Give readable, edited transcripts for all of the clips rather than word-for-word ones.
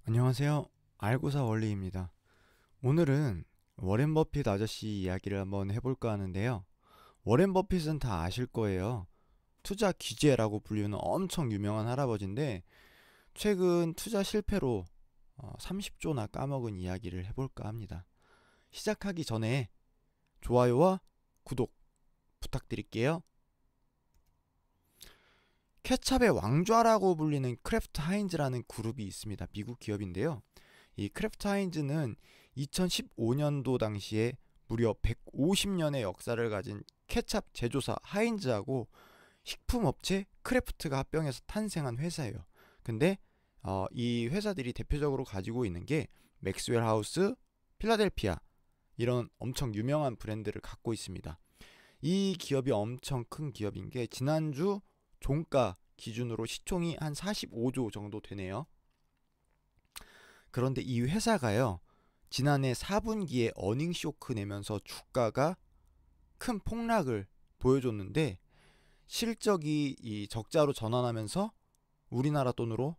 안녕하세요. 알고사 원리입니다. 오늘은 워렌 버핏 아저씨 이야기를 한번 해볼까 하는데요. 워렌 버핏은 다 아실 거예요. 투자 귀재라고 불리는 엄청 유명한 할아버지인데 최근 투자 실패로 30조나 까먹은 이야기를 해볼까 합니다. 시작하기 전에 좋아요와 구독 부탁드릴게요. 케찹의 왕좌라고 불리는 크래프트 하인즈라는 그룹이 있습니다. 미국 기업인데요. 이 크래프트 하인즈는 2015년도 당시에 무려 150년의 역사를 가진 케찹 제조사 하인즈하고 식품업체 크래프트가 합병해서 탄생한 회사예요. 근데 이 회사들이 대표적으로 가지고 있는 게 맥스웰 하우스, 필라델피아 이런 엄청 유명한 브랜드를 갖고 있습니다. 이 기업이 엄청 큰 기업인 게 지난주 종가 기준으로 시총이 한 45조 정도 되네요. 그런데 이 회사가요, 지난해 4분기에 어닝 쇼크 내면서 주가가 큰 폭락을 보여줬는데 실적이 이 적자로 전환하면서 우리나라 돈으로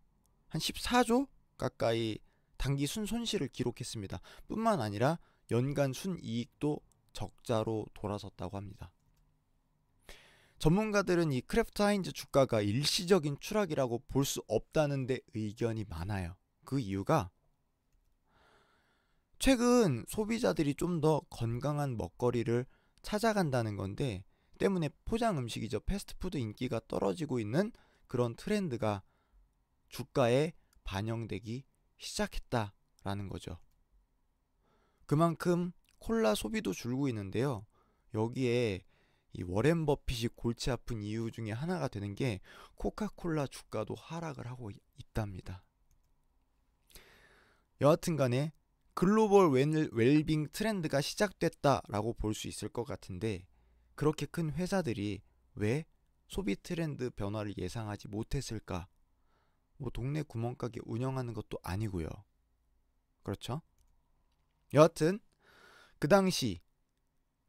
한 14조 가까이 단기 순손실을 기록했습니다. 뿐만 아니라 연간 순이익도 적자로 돌아섰다고 합니다. 전문가들은 이 크래프트 하인즈 주가가 일시적인 추락이라고 볼 수 없다는 데 의견이 많아요. 그 이유가 최근 소비자들이 좀 더 건강한 먹거리를 찾아간다는 건데 때문에 포장 음식이죠. 패스트푸드 인기가 떨어지고 있는 그런 트렌드가 주가에 반영되기 시작했다라는 거죠. 그만큼 콜라 소비도 줄고 있는데요. 여기에 이 워렌 버핏이 골치 아픈 이유 중에 하나가 되는 게 코카콜라 주가도 하락을 하고 있답니다. 여하튼 간에 글로벌 웰빙 트렌드가 시작됐다라고 볼 수 있을 것 같은데 그렇게 큰 회사들이 왜 소비 트렌드 변화를 예상하지 못했을까? 뭐 동네 구멍가게 운영하는 것도 아니고요. 그렇죠? 여하튼 그 당시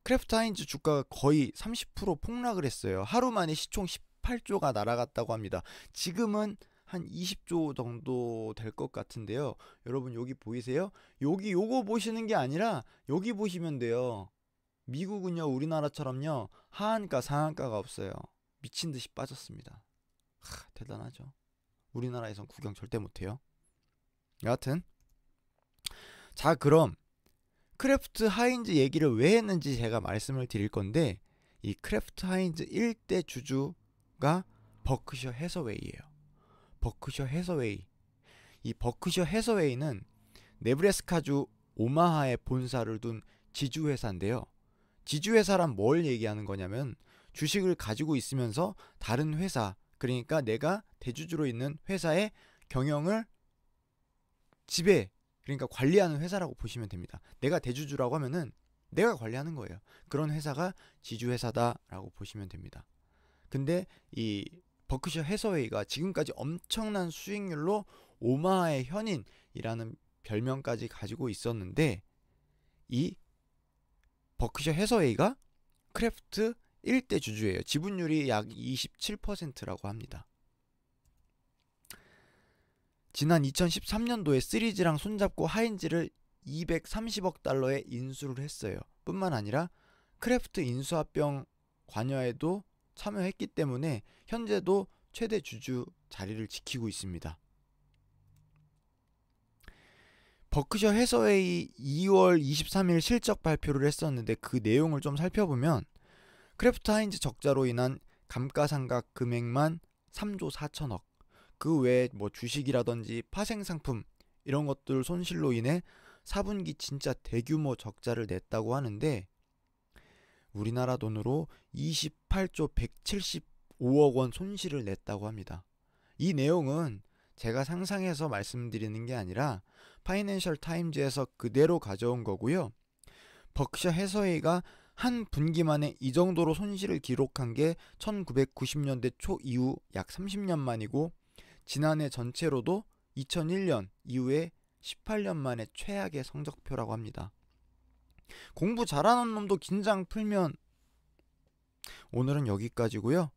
크래프트 하인즈 주가가 거의 30% 폭락을 했어요. 하루 만에 시총 18조가 날아갔다고 합니다. 지금은 한 20조 정도 될 것 같은데요. 여러분 여기 보이세요? 여기 요거 보시는 게 아니라 여기 보시면 돼요. 미국은요 우리나라처럼요 하한가 상한가가 없어요. 미친 듯이 빠졌습니다. 대단하죠. 우리나라에선 구경 절대 못해요. 여하튼 자 그럼 크래프트 하인즈 얘기를 왜 했는지 제가 말씀을 드릴 건데 이 크래프트 하인즈 1대 주주가 버크셔 해서웨이예요. 버크셔 해서웨이. 이 버크셔 해서웨이는 네브래스카주 오마하에 본사를 둔 지주회사인데요. 지주회사란 뭘 얘기하는 거냐면 주식을 가지고 있으면서 다른 회사, 그러니까 내가 대주주로 있는 회사의 경영을 지배, 그러니까 관리하는 회사라고 보시면 됩니다. 내가 대주주라고 하면은 내가 관리하는 거예요. 그런 회사가 지주회사다라고 보시면 됩니다. 근데 이 버크셔 해서웨이가 지금까지 엄청난 수익률로 오마하의 현인이라는 별명까지 가지고 있었는데 이 버크셔 해서웨이가 크래프트 1대 주주예요. 지분율이 약 27%라고 합니다. 지난 2013년도에 시리즈랑 손잡고 하인즈를 230억 달러에 인수를 했어요. 뿐만 아니라 크래프트 인수합병 관여에도 참여했기 때문에 현재도 최대 주주 자리를 지키고 있습니다. 버크셔 해서웨이 2월 23일 실적 발표를 했었는데 그 내용을 좀 살펴보면 크래프트 하인즈 적자로 인한 감가상각 금액만 3조 4천억, 그 외에 뭐 주식이라든지 파생상품 이런 것들 손실로 인해 4분기 진짜 대규모 적자를 냈다고 하는데 우리나라 돈으로 28조 175억 원 손실을 냈다고 합니다. 이 내용은 제가 상상해서 말씀드리는 게 아니라 파이낸셜 타임즈에서 그대로 가져온 거고요. 버크셔 해서웨이가 한 분기 만에 이 정도로 손실을 기록한 게 1990년대 초 이후 약 30년 만이고 지난해 전체로도 2001년 이후에 18년 만에 최악의 성적표라고 합니다. 공부 잘하는 놈도 긴장 풀면. 오늘은 여기까지고요.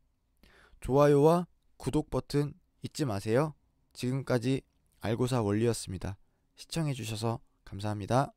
좋아요와 구독 버튼 잊지 마세요. 지금까지 알고사 원리였습니다. 시청해주셔서 감사합니다.